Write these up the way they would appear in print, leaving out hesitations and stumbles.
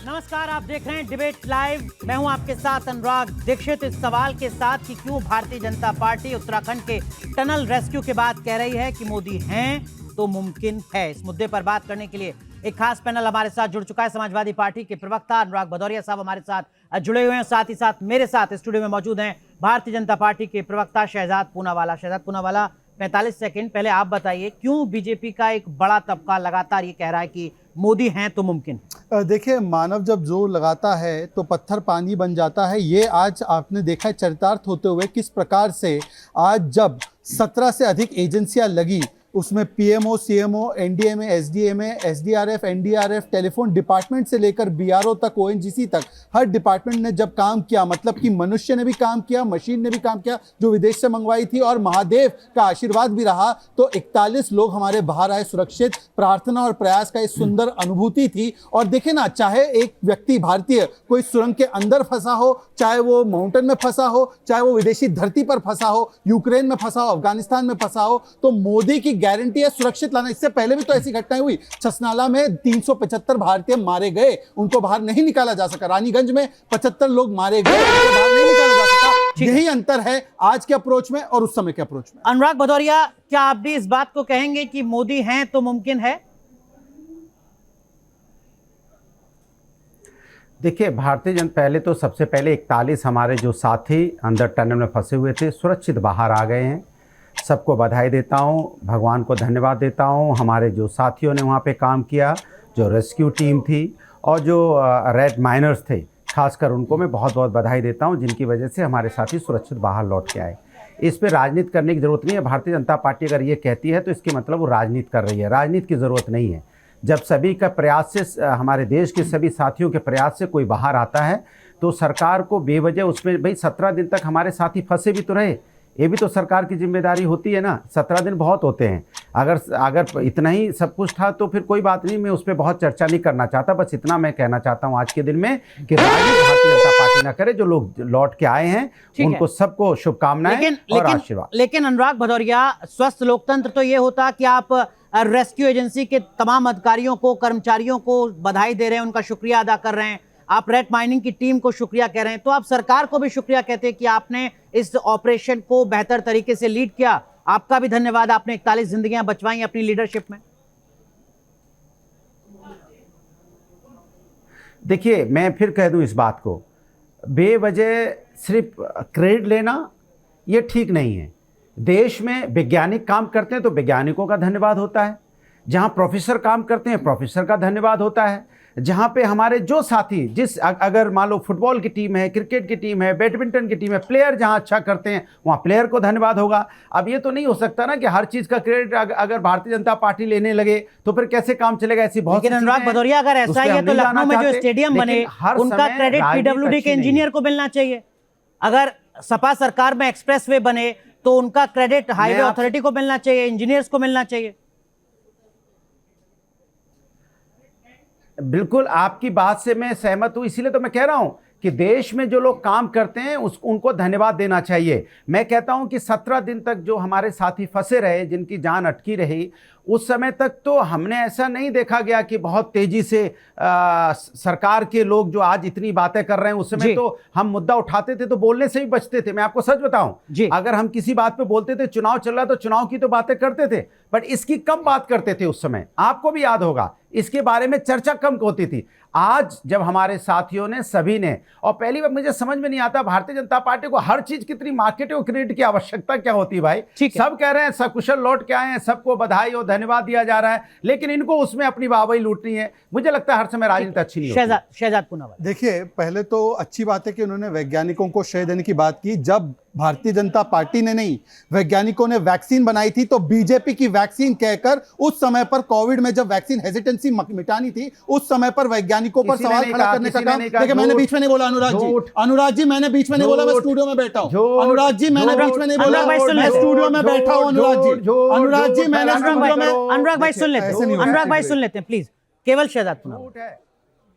नमस्कार, आप देख रहे हैं डिबेट लाइव। मैं हूं आपके साथ अनुराग दीक्षित। इस सवाल के साथ कि क्यों भारतीय जनता पार्टी उत्तराखंड के टनल रेस्क्यू के बाद कह रही है कि मोदी हैं तो मुमकिन है, इस मुद्दे पर बात करने के लिए एक खास पैनल हमारे साथ जुड़ चुका है। समाजवादी पार्टी के प्रवक्ता अनुराग भदौरिया साहब हमारे साथ जुड़े हुए हैं। साथ ही साथ मेरे साथ स्टूडियो में मौजूद हैं भारतीय जनता पार्टी के प्रवक्ता शहजाद पूनावाला। शहजाद पूनावाला, 45 सेकंड पहले आप बताइए, क्यों बीजेपी का एक बड़ा तबका लगातार ये कह रहा है कि मोदी हैं तो मुमकिन? देखिए, मानव जब जोर लगाता है तो पत्थर पानी बन जाता है। ये आज आपने देखा है चरितार्थ होते हुए किस प्रकार से आज जब 17 से अधिक एजेंसियां लगी, उसमें PMO, CMO, NDMA, SDMA, SDRF, NDRF, telephone department से लेकर बीआरओ तक, ओएनजीसी तक, हर डिपार्टमेंट ने जब काम किया, मतलब कि मनुष्य ने भी काम किया, मशीन ने भी काम किया जो विदेश से मंगवाई थी, और महादेव का आशीर्वाद भी रहा, तो 41 लोग हमारे बाहर आए सुरक्षित। प्रार्थना और प्रयास का एक सुंदर अनुभूति थी। और देखे ना, चाहे एक व्यक्ति भारतीय कोई सुरंग के अंदर फंसा हो, चाहे वो माउंटेन में फंसा हो, चाहे वो विदेशी धरती पर फंसा हो, यूक्रेन में फंसा हो, अफगानिस्तान में फंसा हो, तो मोदी की गारंटी है सुरक्षित लाना। इससे पहले भी तो ऐसी घटनाएं हुई। छसनाला में 375 भारतीय मारे गए, उनको बाहर नहीं निकाला जा सका। रानीगंज में 75 लोग मारे गए, उनको बाहर नहीं निकाला जा सका। यही अंतर है आज के अप्रोच में और उस समय के अप्रोच में। अनुराग भदौरिया, क्या आप भी इस बात को कहेंगे कि मोदी हैं तो मुमकिन है? देखिए, भारतीय जनता पहले तो सबसे पहले 41 हमारे जो साथी अंदर टनल में फंसे हुए थे सुरक्षित बाहर आ गए हैं। सबको बधाई देता हूं, भगवान को धन्यवाद देता हूं। हमारे जो साथियों ने वहां पे काम किया, जो रेस्क्यू टीम थी और जो रेड माइनर्स थे, खासकर उनको मैं बहुत बहुत बधाई देता हूं, जिनकी वजह से हमारे साथी सुरक्षित बाहर लौट के आए। इस पे राजनीति करने की ज़रूरत नहीं है। भारतीय जनता पार्टी अगर ये कहती है तो इसके मतलब वो राजनीति कर रही है। राजनीति की ज़रूरत नहीं है। जब सभी का प्रयास से, हमारे देश के सभी साथियों के प्रयास से कोई बाहर आता है तो सरकार को बेवजह उसमें, भाई 17 दिन तक हमारे साथी फंसे भी तो रहे, ये भी तो सरकार की जिम्मेदारी होती है ना। 17 दिन बहुत होते हैं। अगर इतना ही सब कुछ था तो फिर कोई बात नहीं, मैं उस पर बहुत चर्चा नहीं करना चाहता। बस इतना मैं कहना चाहता हूँ आज के दिन में कि राजनीति भारतीय जनता पार्टी ना करे। जो लोग लौट के आए हैं उनको सबको शुभकामनाएं और आशीर्वाद। लेकिन अनुराग भदौरिया, स्वस्थ लोकतंत्र तो ये होता कि आप रेस्क्यू एजेंसी के तमाम अधिकारियों को, कर्मचारियों को बधाई दे रहे हैं, उनका शुक्रिया अदा कर रहे हैं, आप रेड माइनिंग की टीम को शुक्रिया कह रहे हैं, तो आप सरकार को भी शुक्रिया कहते हैं कि आपने इस ऑपरेशन को बेहतर तरीके से लीड किया। आपका भी धन्यवाद, आपने 41 जिंदगियां बचवाई अपनी लीडरशिप में। देखिए, मैं फिर कह दूं इस बात को, बेवजह सिर्फ क्रेडिट लेना ये ठीक नहीं है। देश में वैज्ञानिक काम करते हैं तो वैज्ञानिकों का धन्यवाद होता है, जहां प्रोफेसर काम करते हैं प्रोफेसर का धन्यवाद होता है, जहां पे हमारे जो साथी, अगर मान लो फुटबॉल की टीम है, क्रिकेट की टीम है, बैडमिंटन की टीम है, प्लेयर जहां अच्छा करते हैं वहां प्लेयर को धन्यवाद होगा। अब ये तो नहीं हो सकता ना कि हर चीज का क्रेडिट अगर भारतीय जनता पार्टी लेने लगे तो फिर कैसे काम चलेगा। ऐसी बहुत। लेकिन अनुराग भदौरिया, अगर ऐसा ही है तो लखनऊ में जो स्टेडियम बने उनका क्रेडिट पीडब्ल्यूडी के इंजीनियर को मिलना चाहिए। अगर सपा सरकार में एक्सप्रेसवे बने तो उनका क्रेडिट हाईवे अथॉरिटी को मिलना चाहिए, इंजीनियर्स को मिलना चाहिए। बिल्कुल, आपकी बात से मैं सहमत हूं। इसीलिए तो मैं कह रहा हूं कि देश में जो लोग काम करते हैं उनको धन्यवाद देना चाहिए। मैं कहता हूं कि 17 दिन तक जो हमारे साथी फंसे रहे, जिनकी जान अटकी रही, उस समय तक तो हमने ऐसा नहीं देखा गया कि बहुत तेजी से सरकार के लोग जो आज इतनी बातें कर रहे हैं, उस समय तो हम मुद्दा उठाते थे तो बोलने से भी बचते थे। मैं आपको सच बताऊं, अगर हम किसी बात पे बोलते थे, चुनाव चल रहा तो चुनाव की तो बातें करते थे, बट इसकी कम बात करते थे उस समय। आपको भी याद होगा, इसके बारे में चर्चा कम होती थी। आज जब हमारे साथियों ने, सभी ने, और पहली बार मुझे समझ में नहीं आता भारतीय जनता पार्टी को हर चीज कितनी मार्केटिंग और क्रेडिट की आवश्यकता क्या होती है भाई। सब कह रहे हैं सकुशल लौट के आए हैं, सबको बधाई और धन्यवाद दिया जा रहा है, लेकिन इनको उसमें अपनी वाहवाही लूटनी है। मुझे लगता है हर समय राजनीति अच्छी नहीं होती। शहजाद पूनावाला, देखिए, पहले तो अच्छी बात है कि उन्होंने वैज्ञानिकों को श्रेय देने की बात की। जब भारतीय जनता पार्टी ने नहीं, वैज्ञानिकों ने वैक्सीन बनाई थी तो बीजेपी की वैक्सीन कहकर उस समय पर, कोविड में जब वैक्सीन हेजिटेंसी मिटानी थी, उस समय पर वैज्ञानिकों पर सवाल खड़ा करने का काम। देखिए, मैंने बीच में नहीं बोला अनुराग जी, मैंने बीच में नहीं बोला, मैं स्टूडियो में बैठा हूं। अनुराग जी, मैंने बीच में नहीं बोला, मैं स्टूडियो में बैठा हूं। अनुराग जी, मैंने स्टूडियो में। अनुराग भाई सुन लेते हैं प्लीज, केवल शहजाद पूनावाला।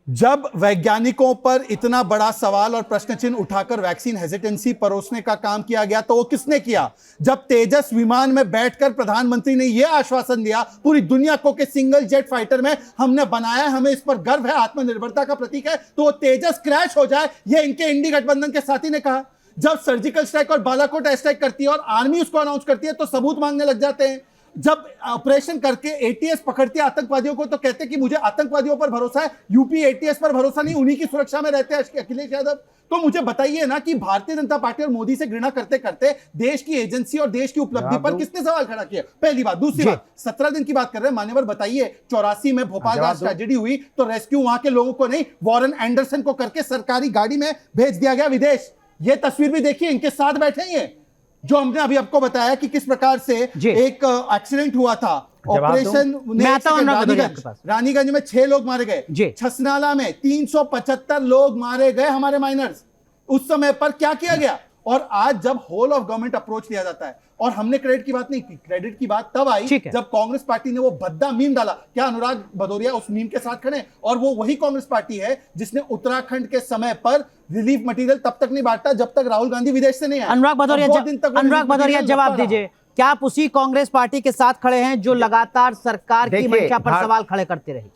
जब वैज्ञानिकों पर इतना बड़ा सवाल और प्रश्न चिन्ह उठाकर वैक्सीन हेजिटेंसी परोसने का काम किया गया तो वो किसने किया? जब तेजस विमान में बैठकर प्रधानमंत्री ने यह आश्वासन दिया पूरी दुनिया को कि सिंगल जेट फाइटर में हमने बनाया, हमें इस पर गर्व है, आत्मनिर्भरता का प्रतीक है, तो वो तेजस क्रैश हो जाए, यह इनके इंडी गठबंधन के साथी ने कहा। जब सर्जिकल स्ट्राइक और बालाकोट एयर स्ट्राइक करती है और आर्मी उसको अनाउंस करती है तो सबूत मांगने लग जाते हैं। जब ऑपरेशन करके एटीएस पकड़ती है आतंकवादियों को तो कहते हैं कि मुझे आतंकवादियों पर भरोसा है, यूपी एटीएस पर भरोसा नहीं, उन्हीं की सुरक्षा में रहते हैं अखिलेश यादव। तो मुझे बताइए ना कि भारतीय जनता पार्टी और मोदी से घृणा करते करते देश की एजेंसी और देश की उपलब्धि पर किसने सवाल खड़ा किया? पहली बात। दूसरी बात, 17 दिन की बात कर रहे हैं मान्यवर, बताइए 84 में भोपाल गैस ट्रेजेडी हुई तो रेस्क्यू वहां के लोगों को नहीं, वॉरेन एंडरसन को करके सरकारी गाड़ी में भेज दिया गया विदेश। ये तस्वीर भी देखिए, इनके साथ बैठे हैं जो हमने अभी आपको बताया कि किस प्रकार से एक एक्सीडेंट हुआ था ऑपरेशन रानीगंज में 6 लोग मारे गए, छसनाला में 375 लोग मारे गए हमारे माइनर्स। उस समय पर क्या किया गया? और आज जब होल ऑफ गवर्नमेंट अप्रोच लिया जाता है, और हमने क्रेडिट की बात नहीं की, क्रेडिट की बात तब आई जब कांग्रेस पार्टी ने वो भद्दा मीम डाला। क्या अनुराग भदौरिया उस मीम के साथ खड़े? और वो वही कांग्रेस पार्टी है जिसने उत्तराखंड के समय पर रिलीफ मटेरियल तब तक नहीं बांटा जब तक राहुल गांधी विदेश से नहीं आए। अनुराग भदौरिया जवाब दीजिए, क्या आप उसी कांग्रेस पार्टी के साथ खड़े हैं जो लगातार सरकार की मंशा पर सवाल खड़े करती रही?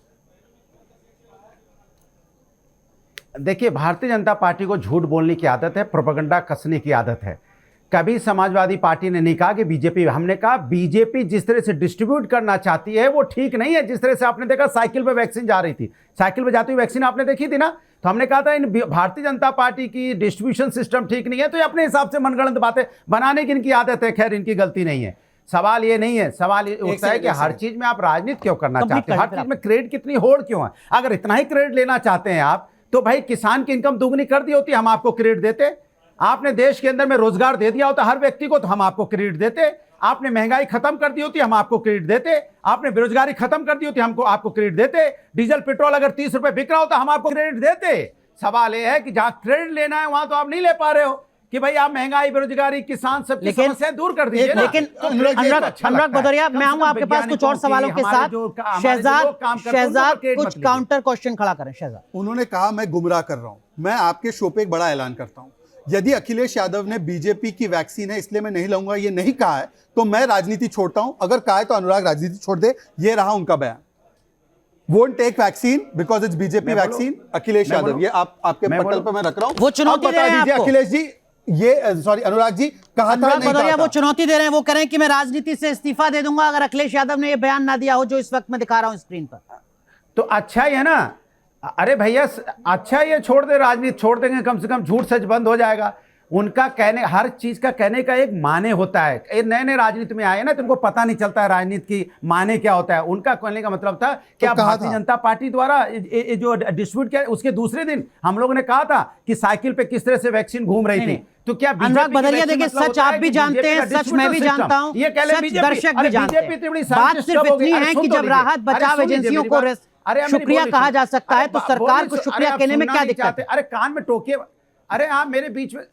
देखिए, भारतीय जनता पार्टी को झूठ बोलने की आदत है, प्रोपेगेंडा कसने की आदत है। कभी समाजवादी पार्टी ने नहीं कहा कि बीजेपी, हमने कहा बीजेपी जिस तरह से डिस्ट्रीब्यूट करना चाहती है वो ठीक नहीं है। जिस तरह से आपने देखा साइकिल पे वैक्सीन जा रही थी, साइकिल पे जाती हुई वैक्सीन आपने देखी थी ना, तो हमने कहा था इन भारतीय जनता पार्टी की डिस्ट्रीब्यूशन सिस्टम ठीक नहीं है। तो ये अपने हिसाब से मनगढ़ंत बातें बनाने की इनकी आदत है, खैर इनकी गलती नहीं है। सवाल ये नहीं है, सवाल ये होता है कि हर चीज में आप राजनीति क्यों करना चाहते हैं, हर चीज में क्रेडिट कितनी होड़ क्यों है? अगर इतना ही क्रेडिट लेना चाहते हैं आप तो भाई किसान की इनकम दुगनी कर दी होती, हम आपको क्रेडिट देते। आपने देश के अंदर में रोजगार दे दिया होता हर व्यक्ति को, तो हम आपको क्रेडिट देते। आपने महंगाई खत्म कर दी होती, हम आपको क्रेडिट देते। आपने बेरोजगारी खत्म कर दी होती, हमको आपको क्रेडिट देते। डीजल पेट्रोल अगर 30 रुपए बिक रहा होता, हम आपको क्रेडिट देते। सवाल यह है कि जहां क्रेडिट लेना है वहां तो आप नहीं ले पा रहे हो कि भाई आप महंगाई, बेरोजगारी, किसान सबकी समस्याएं दूर कर दीजिए। लेकिन अनुराग भदौरिया, मैं आऊंगा आपके पास कुछ और सवालों के साथ। शहजाद कुछ काउंटर क्वेश्चन खड़ा करें। शहजाद, उन्होंने कहा मैं गुमराह कर रहा हूं। मैं आपके शो पे एक बड़ा ऐलान करता हूं, यदि अखिलेश यादव ने बीजेपी की वैक्सीन है इसलिए मैं नहीं लूंगा ये नहीं कहा है तो मैं राजनीति छोड़ता हूं। अगर कहा है तो अनुराग राजनीति छोड़ दे, ये रहा उनका बयान। Won't take vaccine because it's BJP vaccine. Akhilesh Yadav, ये आपके पटल पर मैं रख रहा हूं। वो चुनौती दे रहे हैं आपको अखिलेश जी, ये सॉरी अनुराग जी, कहा था नहीं कहा था। वो चुनौती दे रहे हैं, वो कह रहे हैं कि मैं राजनीति से इस्तीफा दे दूंगा अगर अखिलेश यादव ने ये बयान ना दिया हो जो इस वक्त मैं दिखा रहा हूं स्क्रीन पर। तो अच्छा ही है ना, अरे भैया अच्छा ये छोड़ दे, राजनीति छोड़ देंगे, कम से कम झूठ सच बंद हो जाएगा। उनका कहने, हर चीज का कहने का एक माने होता है। ये नए नए राजनीति में आए ना तो उनको पता नहीं चलता है राजनीति की माने क्या होता है। उनका कहने का मतलब था कि आप भारतीय जनता पार्टी द्वारा जो डिस्ट्रीब्यूट किया, उसके दूसरे दिन हम लोगों ने कहा था कि साइकिल पे किस तरह से वैक्सीन घूम रही थी। तो क्या अनुराग भदौरिया, देखिए सच आप भी जानते हैं, सच मैं भी जानता हूं, सच दर्शक भी जानते हैं। बात सिर्फ इतनी है कि जब राहत बचाव एजेंसियों को शुक्रिया कहा जा सकता है तो सरकार को शुक्रिया कहने में क्या दिक्कत है? अरे कान में टोकिए, अरे आप मेरे बीच में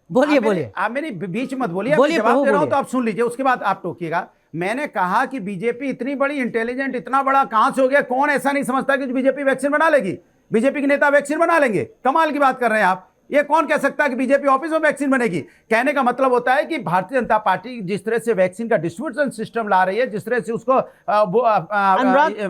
बोलिए, आप मेरी बीच मत बोलिए, जवाब दे रहा हूं तो आप सुन लीजिए, उसके बाद आप टोकिएगा। मैंने कहा कि बीजेपी इतनी बड़ी इंटेलिजेंट, इतना बड़ा कहां से हो गया? कौन ऐसा नहीं समझता कि बीजेपी वैक्सीन बना लेगी? बीजेपी के नेता वैक्सीन बना लेंगे? कमाल की बात कर रहे हैं आप। ये कौन कह सकता है कि बीजेपी ऑफिस में वैक्सीन बनेगी? कहने का मतलब होता है कि भारतीय जनता पार्टी जिस तरह से वैक्सीन का डिस्ट्रीब्यूशन सिस्टम ला रही है, जिस तरह से उसको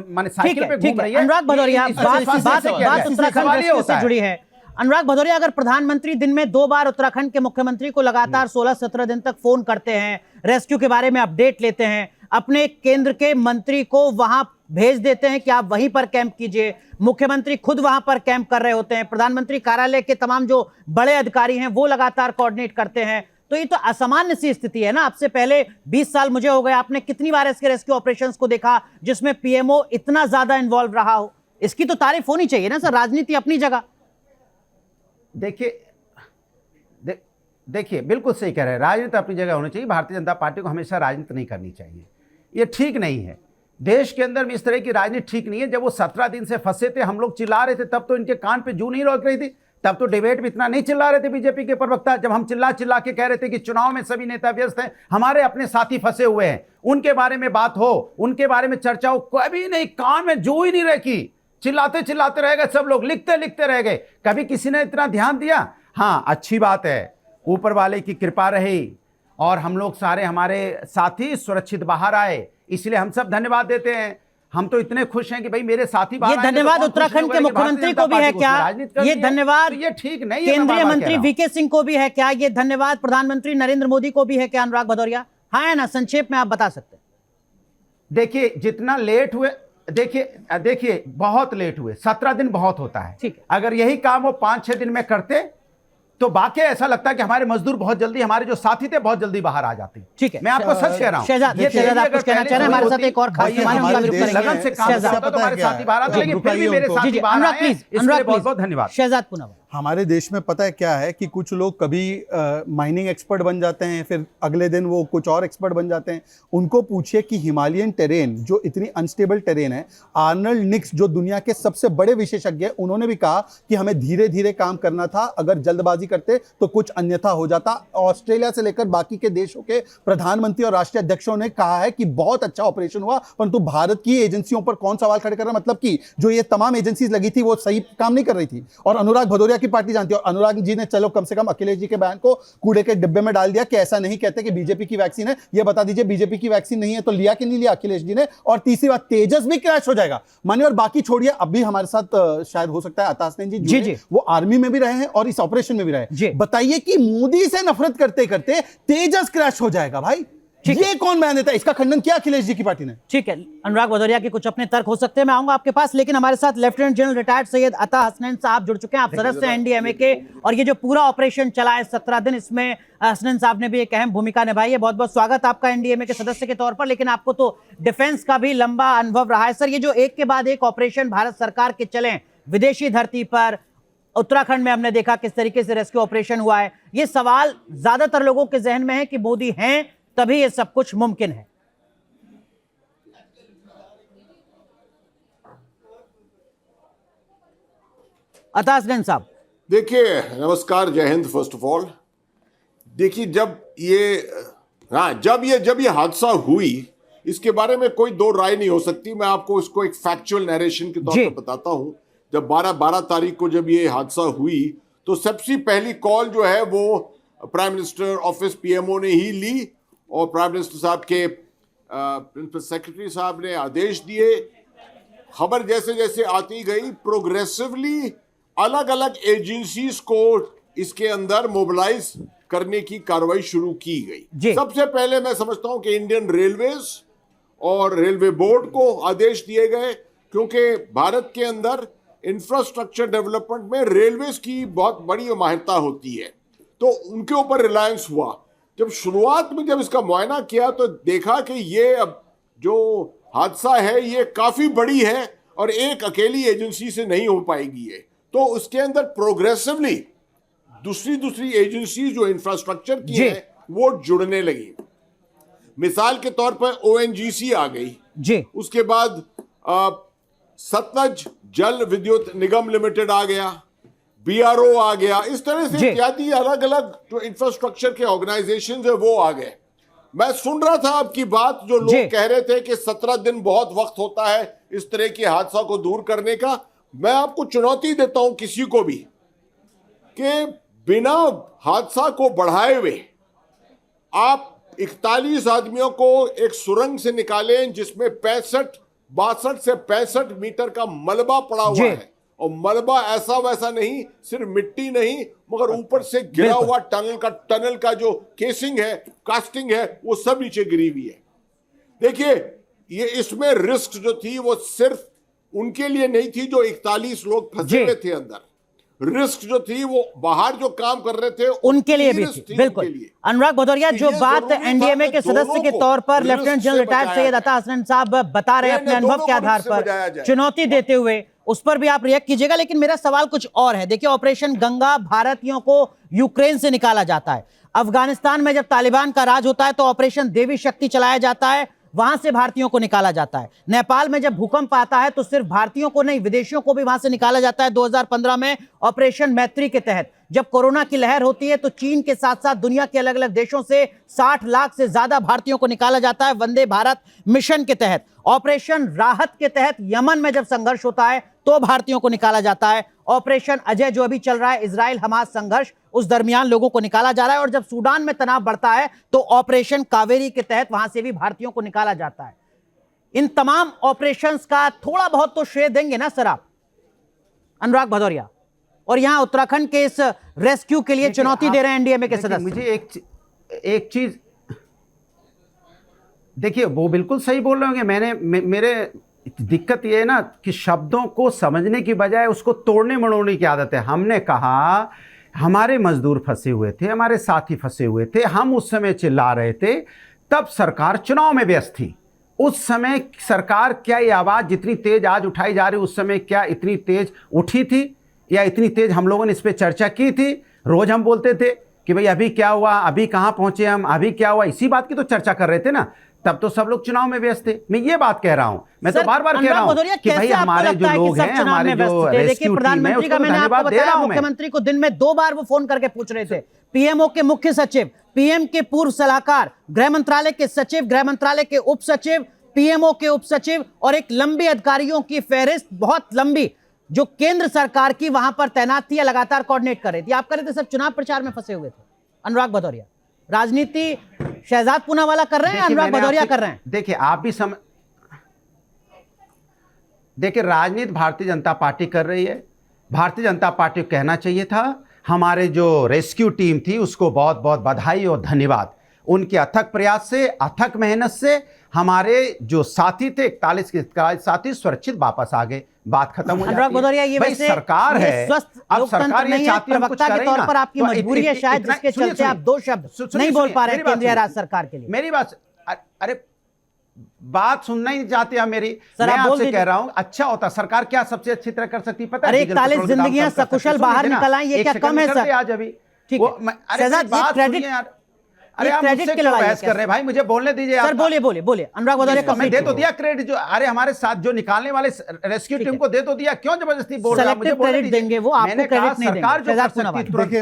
माने साइकिल पे घूम रही है। अनुराग भदौरिया, बात उत्तराखंड से जुड़ी है। अनुराग भदौरिया, अगर प्रधानमंत्री दिन में 2 बार उत्तराखंड के मुख्यमंत्री को लगातार 16-17 दिन तक फोन करते हैं, रेस्क्यू के बारे में अपडेट लेते हैं, अपने केंद्र के मंत्री को वहां भेज देते हैं कि आप वहीं पर कैंप कीजिए, मुख्यमंत्री खुद वहां पर कैंप कर रहे होते हैं, प्रधानमंत्री कार्यालय के तमाम जो बड़े अधिकारी हैं वो लगातार कोऑर्डिनेट करते हैं, तो ये तो असामान्य सी स्थिति है ना। आपसे पहले 20 साल मुझे हो गए, आपने कितनी बार इसके रेस्क्यू ऑपरेशंस को देखा जिसमें पीएमओ इतना ज्यादा इन्वॉल्व रहा हो? इसकी तो तारीफ होनी चाहिए ना सर, राजनीति अपनी जगह। देखिए बिल्कुल सही कह रहे हैं, राजनीति अपनी जगह होनी चाहिए। भारतीय जनता पार्टी को हमेशा राजनीति नहीं करनी चाहिए, ये ठीक नहीं है। देश के अंदर में इस तरह की राजनीति ठीक नहीं है। जब वो 17 दिन से फंसे थे, हम लोग चिल्ला रहे थे, तब तो इनके कान पे जू नहीं रोक रही थी, तब तो डिबेट में इतना नहीं चिल्ला रहे थे बीजेपी के प्रवक्ता। जब हम चिल्ला के कह रहे थे कि चुनाव में सभी नेता व्यस्त हैं, हमारे अपने साथी फंसे हुए हैं, उनके बारे में बात हो, उनके बारे में चर्चा हो, कभी नहीं, कान में जू ही नहीं रखी। चिल्लाते चिल्लाते रह गए, सब लोग लिखते लिखते रह गए, कभी किसी ने इतना ध्यान दिया? हाँ, अच्छी बात है, ऊपर वाले की कृपा रही और हम लोग सारे हमारे साथी सुरक्षित बाहर आए, इसलिए हम सब धन्यवाद देते हैं। हम तो इतने खुश हैं कि भाई मेरे साथी बाहर ये आए, धन्यवाद तो उत्तराखंड के मुख्यमंत्री को भी है क्या? ये धन्यवाद ये ठीक नहीं है। केंद्रीय मंत्री वीके सिंह को भी है क्या? ये धन्यवाद प्रधानमंत्री नरेंद्र मोदी को भी है क्या? अनुराग भदौरिया, हाँ है ना? संक्षेप में आप बता सकते हैं। देखिए, जितना लेट हुए, देखिए बहुत लेट हुए, 17 दिन बहुत होता है। ठीक है। अगर यही काम वो 5-6 दिन में करते तो वाकई ऐसा लगता है कि हमारे मजदूर बहुत जल्दी, हमारे जो साथी थे बहुत जल्दी बाहर आ जाते। ठीक है, मैं आपको सच कह रहा हूं। शहजाद आप कुछ कहना चाह रहे हैं? हमारे साथ एक और खास मेहमान हैं, उनका भी रुख करेंगे। लगन से काम करता तो हमारे साथी बाहर आते, लेकिन फिर भी मेरे साथी बाहर आए, इसलिए बहुत बहुत धन्यवाद। शहजाद पुनः हमारे देश में पता है क्या है कि कुछ लोग कभी माइनिंग एक्सपर्ट बन जाते हैं, फिर अगले दिन वो कुछ और एक्सपर्ट बन जाते हैं। उनको पूछिए कि हिमालयन टेरेन जो इतनी अनस्टेबल टेरेन है, आर्नल्ड निक्स जो दुनिया के सबसे बड़े विशेषज्ञ हैं, उन्होंने भी कहा कि हमें धीरे धीरे काम करना था, अगर जल्दबाजी करते तो कुछ अन्यथा हो जाता। ऑस्ट्रेलिया से लेकर बाकी के देशों के प्रधानमंत्री और राष्ट्रीय अध्यक्षों ने कहा है कि बहुत अच्छा ऑपरेशन हुआ, परंतु भारत की एजेंसियों पर कौन सवाल खड़े कर रहा है? मतलब कि जो ये तमाम एजेंसीज लगी थी वो सही काम नहीं कर रही थी। और अनुराग भदौरिया की पार्टी जानती है, और अनुराग जी ने चलो कम से कम अखिलेश जी के बयान को कूड़े के डिब्बे में डाल दिया कि ऐसा नहीं कहते कि बीजेपी की वैक्सीन है। ये बता दीजिए बीजेपी की वैक्सीन नहीं है तो लिया कि नहीं लिया अखिलेश जी ने? और तीसरी बात, तेजस भी क्रैश हो जाएगा मानिए। और बाकी छोड़िए, अभी हमारे साथ शायद हो सकता है अतासनैन जी, वो आर्मी में भी रहे हैं और इस ऑपरेशन में भी रहे। बताइए कि मोदी से नफरत करते करते तेजस क्रैश हो जाएगा भाई, ये कौन बयान देता है? इसका खंडन किया अखिलेश जी की पार्टी ने। ठीक है, अनुराग भदौरिया के कुछ अपने तर्क हो सकते हैं, मैं आऊंगा आपके पास, लेकिन हमारे साथ लेफ्टिनेंट जनरल रिटायर्ड सैयद अता हसनैन साहब जुड़ चुके हैं। आप सदस्य हैं एनडीएमए के, और ये जो पूरा ऑपरेशन चला है 17 दिन, इसमें हसनैन साहब ने भी एक अहम भूमिका निभाई है। बहुत बहुत स्वागत आपका एनडीएमए के सदस्य के तौर पर, लेकिन आपको तो डिफेंस का भी लंबा अनुभव रहा है। सर, ये जो एक के बाद एक ऑपरेशन भारत सरकार के चले विदेशी धरती पर, उत्तराखंड में हमने देखा किस तरीके से रेस्क्यू ऑपरेशन हुआ है, ये सवाल ज्यादातर लोगों के जहन में है कि मोदी हैं तभी ये सब कुछ मुमकिन है। अता हसनैन साहब, देखिए, नमस्कार, जय हिंद। फर्स्ट ऑफ ऑल देखिए, जब ये हादसा हुई, इसके बारे में कोई दो राय नहीं हो सकती। मैं आपको इसको एक फैक्चुअल नरेशन के तौर पर बताता हूं। जब 12 तारीख को जब ये हादसा हुई तो सबसे पहली कॉल जो है वो प्राइम मिनिस्टर ऑफिस पीएमओ ने ही ली, और प्राइम मिनिस्टर साहब के प्रिंसिपल सेक्रेटरी साहब ने आदेश दिए। खबर जैसे जैसे आती गई, प्रोग्रेसिवली अलग अलग एजेंसीज को इसके अंदर मोबिलाइज करने की कार्रवाई शुरू की गई। सबसे पहले मैं समझता हूं कि इंडियन रेलवेज और रेलवे बोर्ड को आदेश दिए गए, क्योंकि भारत के अंदर इंफ्रास्ट्रक्चर डेवलपमेंट में रेलवेज की बहुत बड़ी माहिरता होती है, तो उनके ऊपर रिलायंस हुआ। जब शुरुआत में जब इसका मुआयना किया तो देखा कि ये अब जो हादसा है ये काफी बड़ी है और एक अकेली एजेंसी से नहीं हो पाएगी ये, तो उसके अंदर प्रोग्रेसिवली दूसरी एजेंसी जो इंफ्रास्ट्रक्चर की है वो जुड़ने लगी। मिसाल के तौर पर ओएनजीसी आ गई, उसके बाद सतलज जल विद्युत निगम लिमिटेड आ गया, बीआरओ आ गया, इस तरह से इत्यादि अलग अलग जो इंफ्रास्ट्रक्चर के ऑर्गेनाइजेशन है वो आ गए। मैं सुन रहा था आपकी बात, जो लोग कह रहे थे कि 17 दिन बहुत वक्त होता है इस तरह के हादसा को दूर करने का। मैं आपको चुनौती देता हूं किसी को भी कि बिना हादसा को बढ़ाए हुए आप 41 आदमियों को एक सुरंग से निकालें जिसमें 62 से 65 मीटर का मलबा पड़ा हुआ है, और मलबा ऐसा वैसा नहीं, सिर्फ मिट्टी नहीं मगर ऊपर से गिरा हुआ टनल का जो केसिंग है, कास्टिंग है, वो सब नीचे गिरी हुई है। देखिए, ये इसमें रिस्क जो थी वो सिर्फ उनके लिए नहीं थी जो 41 लोग फंसे हुए थे अंदर, रिस्क जो थी वो बाहर जो काम कर रहे थे उनके लिए भी थी। बिल्कुल अनुराग भदौरिया, जो बात एनडीएमए के सदस्य के तौर पर लेफ्टिनेंट जनरल रिटायर्ड सैयद अता हसनैन साहब बता रहे हैं अपने अनुभव के आधार पर, चुनौती देते हुए, उस पर भी आप रिएक्ट कीजिएगा। लेकिन मेरा सवाल कुछ और है। देखिए, ऑपरेशन गंगा भारतीयों को यूक्रेन से निकाला जाता है। अफगानिस्तान में जब तालिबान का राज होता है तो ऑपरेशन देवी शक्ति चलाया जाता है, वहां से भारतीयों को निकाला जाता है। नेपाल में जब भूकंप आता है तो सिर्फ भारतीयों को नहीं, विदेशियों को भी वहां से निकाला जाता है। 2015 में ऑपरेशन मैत्री के तहत जब कोरोना की लहर होती है तो चीन के साथ साथ दुनिया के अलग अलग देशों से 60 लाख से ज्यादा भारतीयों को निकाला जाता है वंदे भारत मिशन के तहत। ऑपरेशन राहत के तहत यमन में जब संघर्ष होता है तो भारतीयों को निकाला जाता है। ऑपरेशन अजय जो अभी चल रहा है, इजराइल हमास संघर्ष, उस दरमियान लोगों को निकाला जा रहा है। और जब सूडान में तनाव बढ़ता है तो ऑपरेशन कावेरी के तहत वहां से भी भारतीयों को निकाला जाता है। इन तमाम ऑपरेशंस का थोड़ा बहुत तो श्रेय देंगे ना सर आप, अनुराग भदौरिया? और यहां उत्तराखंड के इस रेस्क्यू के लिए चुनौती दे रहे हैं एनडीएमए के सदस्य। मुझे एक चीज देखिए, वो बिल्कुल सही बोल रहे होंगे। मेरे दिक्कत ये है ना कि शब्दों को समझने की बजाय उसको तोड़ने मड़ोड़ने की आदत है। हमने कहा हमारे मजदूर फंसे हुए थे, हमारे साथी फंसे हुए थे, हम उस समय चिल्ला रहे थे, तब सरकार चुनाव में व्यस्त थी। उस समय सरकार क्या ये आवाज जितनी तेज आज उठाई जा रही, उस समय क्या इतनी तेज उठी थी या इतनी तेज हम लोगों ने इस पर चर्चा की थी? रोज हम बोलते थे कि भाई अभी क्या हुआ, अभी कहां पहुंचे हम, अभी क्या हुआ, इसी बात की तो चर्चा कर रहे थे ना। तब तो सब लोग चुनाव में व्यस्त थे। मैं ये बात कह रहा हूं, मैं तो बार बार कह रहा हूं कि भाई हमारे जो लोग हैं, हमारे जो रेस्क्यू टीम है, उसको धन्यवाद दे रहा हूं। मुख्यमंत्री को दिन में 2 बार वो फोन करके पूछ रहे थे। पीएमओ के मुख्य सचिव, पीएम के पूर्व सलाहकार, गृह मंत्रालय के सचिव, गृह मंत्रालय के उप सचिव, पीएमओ के उप सचिव और एक लंबी अधिकारियों की फहरिस्त, बहुत लंबी, जो केंद्र सरकार की वहां पर तैनात थी या लगातार कोऑर्डिनेट कर रही थी। आप कह रहे थे सब चुनाव प्रचार में फंसे हुए थे। अनुराग भदौरिया, राजनीति शहजाद पूनावाला कर रहे हैं, अनुराग भदौरिया कर रहे हैं? देखिए आप भी देखिए, राजनीति भारतीय जनता पार्टी कर रही है। भारतीय जनता पार्टी को कहना चाहिए था, हमारे जो रेस्क्यू टीम थी उसको बहुत बहुत बधाई और धन्यवाद। उनके अथक प्रयास से, अथक मेहनत से हमारे जो साथी थे, 41 के 41 साथी सुरक्षित वापस आ गए। बात खत्म हो जाती है। अनुराग भदौरिया, ये वैसे सरकार है, अब सरकार ये चाहती है कुछ प्रवक्ता के तौर पर आपकी मजबूरी है शायद, जिसके चलते आप 2 शब्द नहीं बोल पा रहे हैं केंद्रीय राज्य सरकार के लिए। मेरी बात, अरे बात सुनना ही नहीं चाहते आप मेरी। मैं आपसे कह रहा हूं, अच्छा होता, सरकार क्या सबसे अच्छी तरह कर सकती पता है? 41 जिंदगियां सकुशल बाहर निकल आई, ये क्या कम है सर? आज अभी ठीक है, शहजाद ये क्रेडिट, अरे आप मुझसे क्यों बहस कर रहे हैं भाई? मुझे बोलने दीजिए सर। बोलिए अनुराग भदौरिया, मैं दे तो दिया क्रेडिट। जो अरे हमारे साथ जो निकालने वाले रेस्क्यू टीम को दे तो दिया, क्यों जबरदस्ती बोल रहे हैं? मुझे क्रेडिट देंगे, वो आपको क्रेडिट नहीं देंगे। सरकार जो कर सकती है,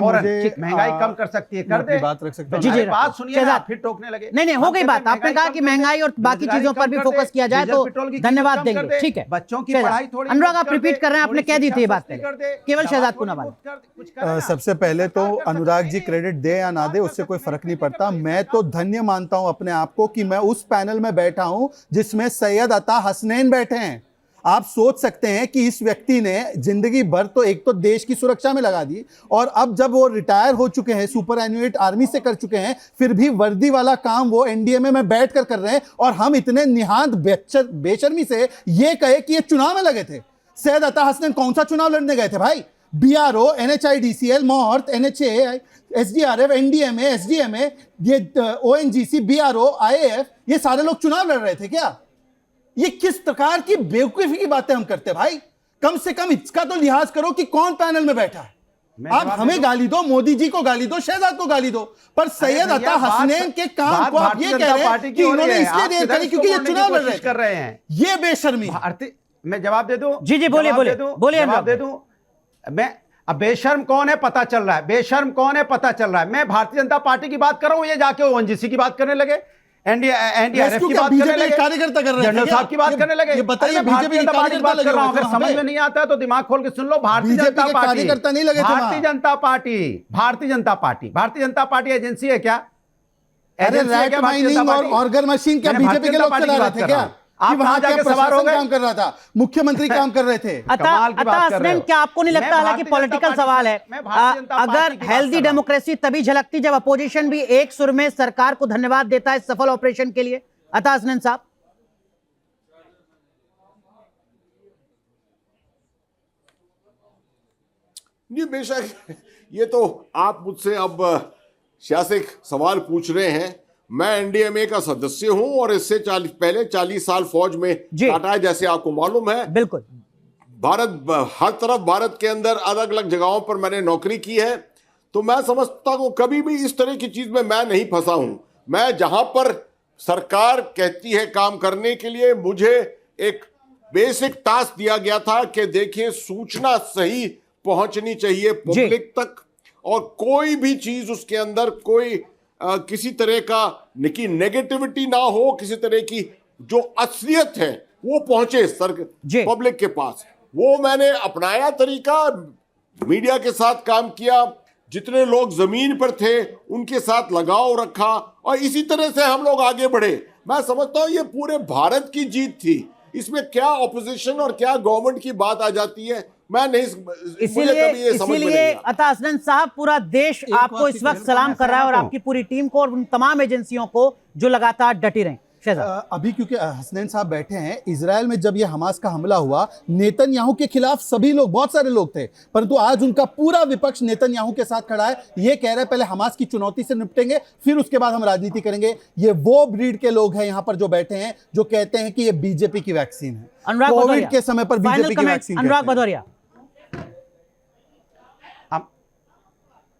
महंगाई कम कर सकती है, कर दे। बात रख सकता हूं? जी, बात सुनिए ना, फिर टोकने लगे। नहीं, हो गई बात। आपने कहा कि महंगाई और बाकी चीजों पर भी फोकस किया जाए तो धन्यवाद देंगे, ठीक है। बच्चों की पढ़ाई थोड़ी, अनुराग आप रिपीट कर रहे हैं, आपने कह दी थी ये बात केवल शहजाद पूनावाला। सबसे पहले तो अनुराग जी क्रेडिट दे या ना दे उससे कोई फर्क नहीं पड़ता। मैं तो धन्य मानता हूं अपने आप को कि मैं उस पैनल में बैठा हूं जिसमें सैयद अता हसनैन बैठे हैं। आप सोच सकते हैं कि इस व्यक्ति ने जिंदगी भर तो एक तो देश की सुरक्षा में लगा दी, और अब जब वो रिटायर हो चुके हैं, सुपर एनुएट आर्मी से कर चुके हैं, फिर भी वर्दी वाला काम वो एनडीएमए में बैठ कर रहे हैं। और हम इतने निहांत बेशर्मी से ये कहे कि ये चुनाव में लगे थे। सैयद अता हसनैन कौन सा चुनाव लड़ने गए थे भाई? BRO, NHIDCL, MoRTH, NHA, SDRF, NDMA, SDMA, ये ओएनजीसी, बीआरओ, आईएएफ, ये सारे लोग चुनाव लड़ रहे थे क्या? ये किस प्रकार की बेवकूफी की बातें हम करते हैं भाई? कम से कम इसका तो लिहाज करो कि कौन पैनल में बैठा है। आप हमें गाली दो, मोदी जी को गाली दो, शहजाद को गाली दो, पर सैयद अता हसनैन के काम को आप ये कह रहे हैं कि इन्होंने इसलिए देर करी क्योंकि ये चुनाव लड़ रहे हैं। ये बेशर्मी। मैं जवाब दे दूं? जी बोलिए जवाब दे दूं। मैं अब बेशर्म कौन है पता चल रहा है, बेशर्म कौन है पता चल रहा है। मैं भारतीय जनता पार्टी की बात कर रहा हूं, ये जाके ओएनजीसी की बात करने लगे, एनडीआरएफ की बात करने लगे, कार्यकर्ता कर रहे हैं, जनरल साहब की बात करने लगे। ये बताइए, भारतीय जनता पार्टी की बात कर रहा हूं। अगर समझ में नहीं आता है तो दिमाग खोल के सुन लो। भारतीय जनता पार्टी, कार्यकर्ता नहीं लगे थे। भारतीय जनता पार्टी एजेंसी है क्या? अरे रैट माइनिंग और ऑर्गन मशीन क्या बीजेपी के लोग चला रहे थे क्या? आप वहां जाके सवार हो गए? काम कर रहा था, मुख्यमंत्री काम कर रहे थे। अता हसनैन, क्या आपको नहीं लगता, हालांकि पॉलिटिकल सवाल है, अगर हेल्दी डेमोक्रेसी तभी झलकती जब अपोजिशन भी एक सुर में सरकार को धन्यवाद देता है सफल ऑपरेशन के लिए? अता हसनैन साहब, जी बेशक, ये तो आप मुझसे अब शासिक सवाल पूछ रहे हैं। मैं एनडीएमए का सदस्य हूं और इससे पहले 40 साल फौज में काटा है, जैसे आपको मालूम है। बिल्कुल, हर तरफ भारत के अंदर अलग अलग जगहों पर मैंने नौकरी की है, तो मैं समझता हूं कभी भी इस तरह की चीज में मैं नहीं फंसा हूं। मैं जहां पर सरकार कहती है काम करने के लिए, मुझे एक बेसिक टास्क दिया गया था कि देखिए सूचना सही पहुंचनी चाहिए पब्लिक तक, और कोई भी चीज उसके अंदर कोई किसी तरह का नेगेटिविटी ना हो, किसी तरह की जो असलियत है वो पहुंचे पब्लिक के पास। वो मैंने अपनाया तरीका, मीडिया के साथ काम किया, जितने लोग जमीन पर थे उनके साथ लगाव रखा और इसी तरह से हम लोग आगे बढ़े। मैं समझता हूं ये पूरे भारत की जीत थी। इसमें क्या ऑपोजिशन और क्या गवर्नमेंट की बात आ जाती है, मैं नहीं, मुझे कभी ये समझ में नहीं आया। अता हसनैन साहब, पूरा देश आपको इस वक्त सलाम कर रहा है और आपकी पूरी टीम को और उन तमाम एजेंसियों को जो लगातार डटी रही। शहजाद, अभी क्योंकि हसनैन साहब बैठे हैं, इजराइल में जब ये हमास का हमला हुआ, नेतन्याहू के खिलाफ सभी लोग, बहुत सारे लोग थे, परंतु आज उनका पूरा विपक्ष नेतन्याहू के साथ खड़ा है। ये कह रहे हैं पहले हमास की चुनौती से निपटेंगे, फिर उसके बाद हम राजनीति करेंगे। ये वो ब्रीड के लोग हैं यहाँ पर जो बैठे हैं, जो कहते हैं कि ये बीजेपी की वैक्सीन है। कोविड के समय पर बीजेपी की वैक्सीन। अनुराग भदौरिया,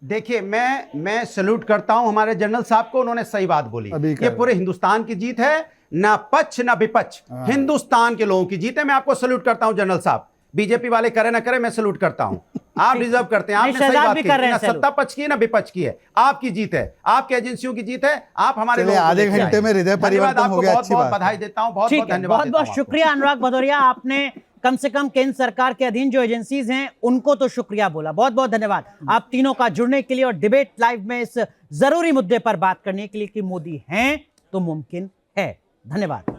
देखिए, मैं सैल्यूट करता हूं हमारे जनरल साहब को, उन्होंने सही बात बोली। ये पूरे हिंदुस्तान की जीत है, ना पक्ष ना विपक्ष, हिंदुस्तान के लोगों की जीत है। मैं आपको सैल्यूट करता हूं जनरल साहब, बीजेपी वाले करे ना करे, मैं सैल्यूट करता हूं। आप डिजर्व करते हैं, आपने सही बात की, ना सत्ता पक्ष की ना विपक्ष की है, आपकी जीत है, आपकी एजेंसियों की जीत है। आप हमारे आधे घंटे में हृदय परिवर्तन हो गया। बहुत बहुत बधाई देता हूं, बहुत बहुत धन्यवाद, बहुत बहुत शुक्रिया अनुराग भदौरिया। आपने कम से कम केंद्र सरकार के अधीन जो एजेंसीज हैं उनको तो शुक्रिया बोला। बहुत बहुत धन्यवाद आप तीनों का जुड़ने के लिए और डिबेट लाइव में इस जरूरी मुद्दे पर बात करने के लिए कि मोदी हैं तो मुमकिन है। धन्यवाद।